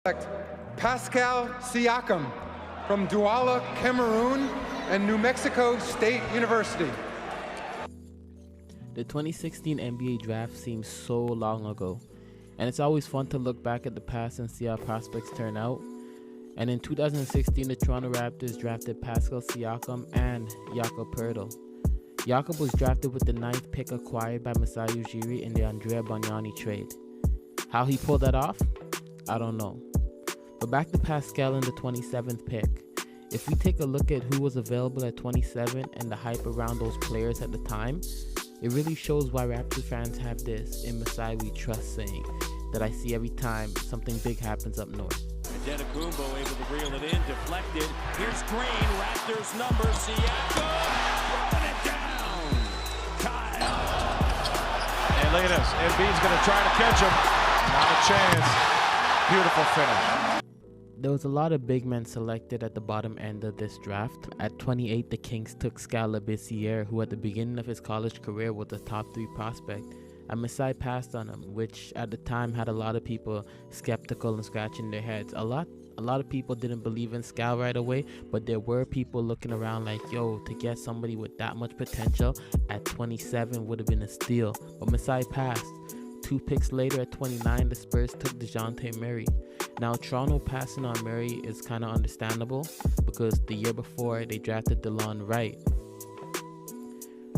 PASCAL SIAKAM from Douala, Cameroon, and New Mexico State University. The 2016 NBA draft seems so long ago, and it's always fun to look back at the past and see how prospects turn out. And in 2016, the Toronto Raptors drafted PASCAL SIAKAM and Jakob Poeltl. Jakob was drafted with the 9th pick acquired by Masai Ujiri in the Andrea Bargnani trade. How he pulled that off? I don't know. But back to PASCAL in the 27th pick. If we take a look at who was available at 27 and the hype around those players at the time, it really shows why Raptors fans have this "in Masai we trust" saying that I see every time something big happens up north. Antetokounmpo able to reel it in, deflected. Here's Green, Raptors number, Siakam, throwing it down. Kyle. And look at this, Embiid's going to try to catch him. Not a chance. Beautiful finish. There was a lot of big men selected at the bottom end of this draft. At 28, the Kings took Skal Labissière, who at the beginning of his college career was a top 3 prospect, and Masai passed on him, which at the time had a lot of people skeptical and scratching their heads. A lot of people didn't believe in Skal right away, but there were people looking around like, yo, to get somebody with that much potential at 27 would have been a steal. But Masai passed. 2 picks later at 29, the Spurs took DeJounte Murray. Now, Toronto passing on Murray is kind of understandable because the year before they drafted DeLon Wright.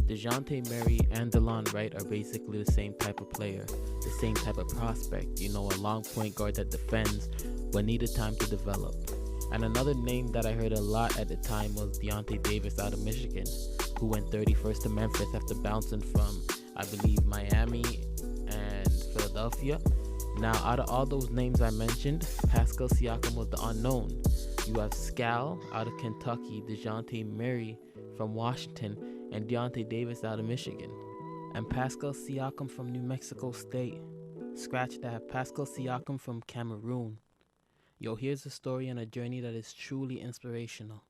DeJounte Murray and DeLon Wright are basically the same type of player, the same type of prospect, a long point guard that defends but needed time to develop. And another name that I heard a lot at the time was Deontay Davis out of Michigan, who went 31st to Memphis after bouncing from, I believe, Miami and Philadelphia. Now, out of all those names I mentioned, PASCAL SIAKAM was the unknown. You have Skal out of Kentucky, DeJounte Murray from Washington, and Deontay Davis out of Michigan. And PASCAL SIAKAM from New Mexico State. Scratch that, PASCAL SIAKAM from Cameroon. Yo, here's a story and a journey that is truly inspirational.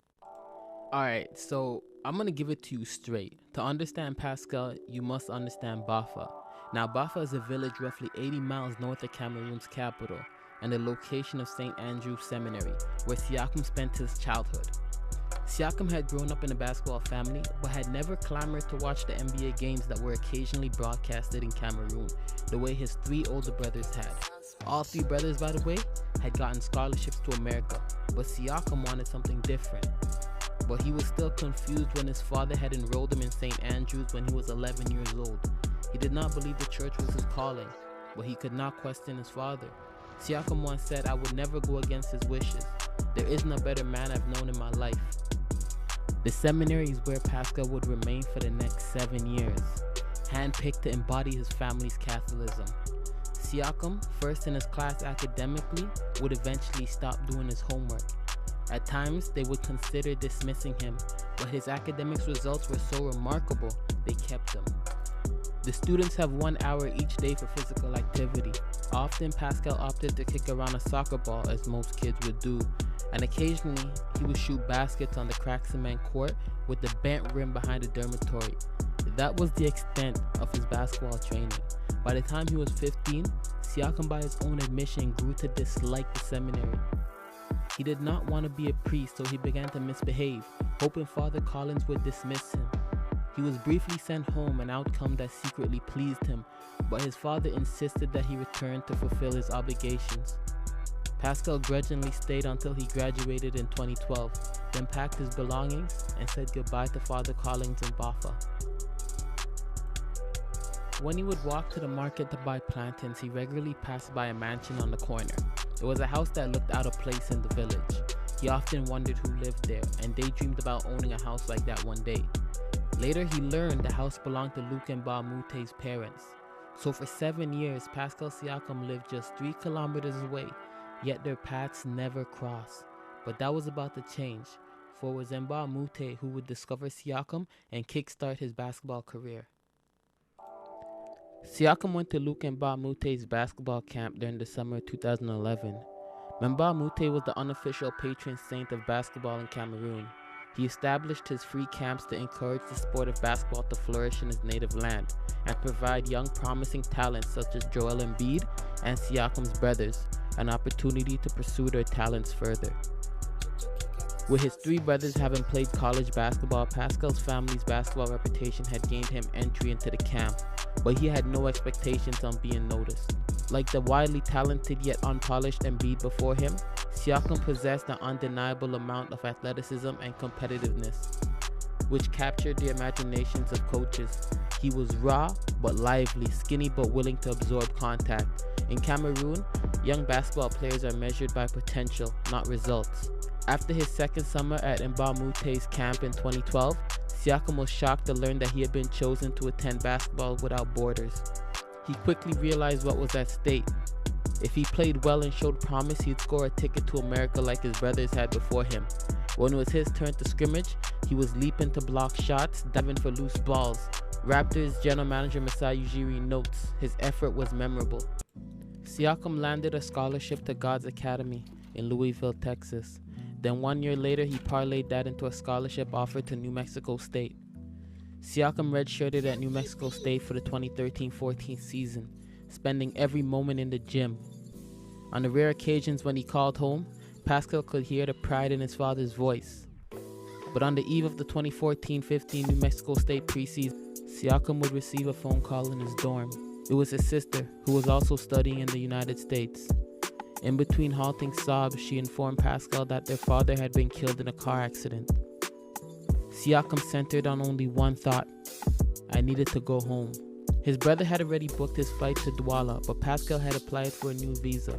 Alright, so I'm going to give it to you straight. To understand PASCAL, you must understand Bafa. Now, Bafa is a village roughly 80 miles north of Cameroon's capital and the location of St. Andrew's Seminary, where Siakam spent his childhood. Siakam had grown up in a basketball family, but had never clamored to watch the NBA games that were occasionally broadcasted in Cameroon, the way his 3 older brothers had. All 3 brothers, by the way, had gotten scholarships to America, but Siakam wanted something different. But he was still confused when his father had enrolled him in St. Andrews when he was 11 years old. He did not believe the church was his calling, but he could not question his father. Siakam once said, "I would never go against his wishes. There isn't a better man I've known in my life." The seminary is where PASCAL would remain for the next 7 years, handpicked to embody his family's Catholicism. Siakam, first in his class academically, would eventually stop doing his homework. At times, they would consider dismissing him, but his academics results were so remarkable, they kept him. The students have 1 hour each day for physical activity. Often, PASCAL opted to kick around a soccer ball, as most kids would do, and occasionally, he would shoot baskets on the cracked cement court with the bent rim behind the dormitory. That was the extent of his basketball training. By the time he was 15, Siakam, by his own admission, grew to dislike the seminary. He did not want to be a priest, so he began to misbehave, hoping Father Collins would dismiss him. He was briefly sent home, an outcome that secretly pleased him, but his father insisted that he return to fulfill his obligations. PASCAL grudgingly stayed until he graduated in 2012, then packed his belongings and said goodbye to Father Collins in Bafa. When he would walk to the market to buy plantains, he regularly passed by a mansion on the corner. It was a house that looked out of place in the village. He often wondered who lived there and daydreamed about owning a house like that one day. Later, he learned the house belonged to Luc and Ba Moute's parents. So for 7 years, PASCAL SIAKAM lived just 3 kilometers away, yet their paths never crossed. But that was about to change, for it was Ba Moute who would discover Siakam and kickstart his basketball career. Siakam went to Luc and Ba Moute's basketball camp during the summer of 2011. Ba Moute was the unofficial patron saint of basketball in Cameroon. He established his free camps to encourage the sport of basketball to flourish in his native land and provide young promising talents such as Joel Embiid and Siakam's brothers an opportunity to pursue their talents further. With his three brothers having played college basketball, Pascal's family's basketball reputation had gained him entry into the camp, but he had no expectations on being noticed. Like the widely talented yet unpolished Embiid before him, SIAKAM possessed an undeniable amount of athleticism and competitiveness, which captured the imaginations of coaches. He was raw but lively, skinny but willing to absorb contact. In Cameroon, young basketball players are measured by potential, not results. After his second summer at Mbamute's camp in 2012, SIAKAM was shocked to learn that he had been chosen to attend Basketball Without Borders. He quickly realized what was at stake. If he played well and showed promise, he'd score a ticket to America like his brothers had before him. When it was his turn to scrimmage, he was leaping to block shots, diving for loose balls. Raptors general manager Masai Ujiri notes his effort was memorable. SIAKAM landed a scholarship to God's Academy in Louisville, Texas. Then 1 year later, he parlayed that into a scholarship offered to New Mexico State. SIAKAM redshirted at New Mexico State for the 2013-14 season, spending every moment in the gym. On the rare occasions when he called home, PASCAL could hear the pride in his father's voice. But on the eve of the 2014-15 New Mexico State preseason, SIAKAM would receive a phone call in his dorm. It was his sister, who was also studying in the United States. In between halting sobs, she informed PASCAL that their father had been killed in a car accident. SIAKAM centered on only one thought: I needed to go home. His brother had already booked his flight to Douala, but PASCAL had applied for a new visa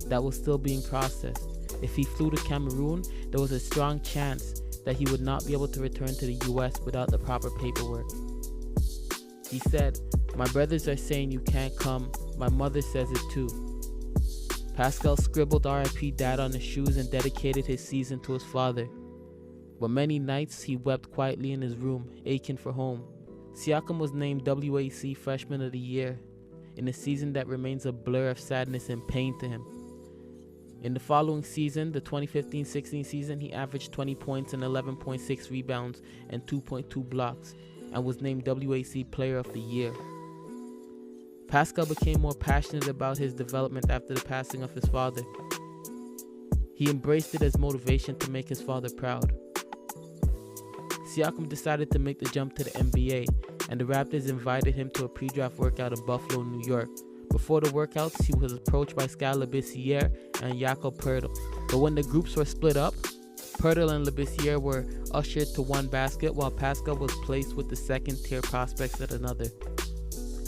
that was still being processed. If he flew to Cameroon, there was a strong chance that he would not be able to return to the US without the proper paperwork. He said, "My brothers are saying you can't come. My mother says it too." PASCAL scribbled RIP Dad on his shoes and dedicated his season to his father. But many nights he wept quietly in his room, aching for home. SIAKAM was named WAC Freshman of the Year in a season that remains a blur of sadness and pain to him. In the following season, the 2015-16 season, he averaged 20 points and 11.6 rebounds and 2.2 blocks and was named WAC Player of the Year. PASCAL became more passionate about his development after the passing of his father. He embraced it as motivation to make his father proud. SIAKAM decided to make the jump to the NBA, and the Raptors invited him to a pre-draft workout in Buffalo, New York. Before the workouts, he was approached by Sky Labissiere and Jakob Poeltl. But when the groups were split up, Poeltl and Labissiere were ushered to one basket, while PASCAL was placed with the second-tier prospects at another.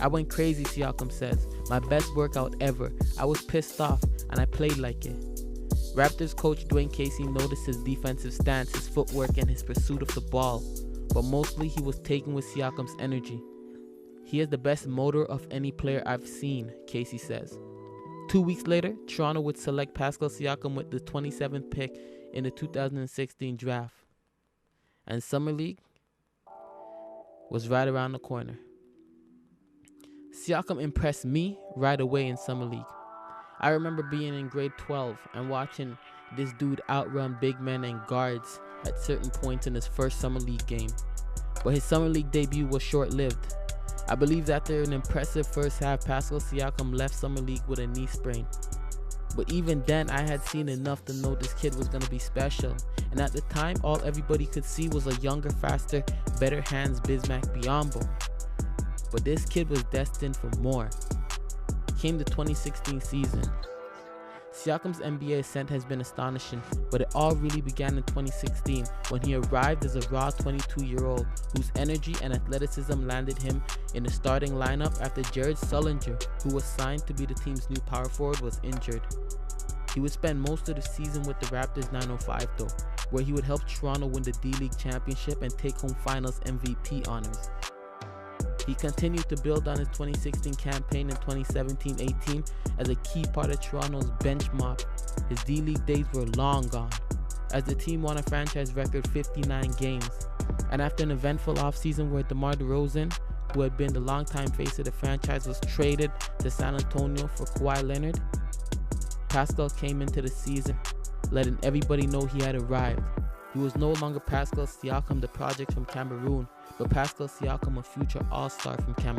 "I went crazy," SIAKAM says. "My best workout ever. I was pissed off, and I played like it." Raptors coach Dwayne Casey noticed his defensive stance, his footwork, and his pursuit of the ball, but mostly he was taken with SIAKAM's energy. "He is the best motor of any player I've seen," Casey says. 2 weeks later, Toronto would select Pascal Siakam with the 27th pick in the 2016 draft. And Summer League was right around the corner. Siakam impressed me right away in Summer League. I remember being in grade 12 and watching this dude outrun big men and guards at certain points in his first Summer League game. But his Summer League debut was short-lived. I believe after an impressive first half, Pascal Siakam left Summer League with a knee sprain. But even then, I had seen enough to know this kid was going to be special. And at the time, all everybody could see was a younger, faster, better hands Bismack Biyombo. But this kid was destined for more. Came the 2016 season. Siakam's NBA ascent has been astonishing, but it all really began in 2016 when he arrived as a raw 22-year-old whose energy and athleticism landed him in the starting lineup after Jared Sullinger, who was signed to be the team's new power forward, was injured. He would spend most of the season with the Raptors 905 though, where he would help Toronto win the D-League championship and take home finals MVP honors. He continued to build on his 2016 campaign in 2017-18 as a key part of Toronto's bench mob. His D-League days were long gone, as the team won a franchise record 59 games. And after an eventful offseason where DeMar DeRozan, who had been the longtime face of the franchise, was traded to San Antonio for Kawhi Leonard, Pascal came into the season, letting everybody know he had arrived. He was no longer Pascal Siakam, the project from Cameroon, but Pascal Siakam, a future all-star from Cameroon.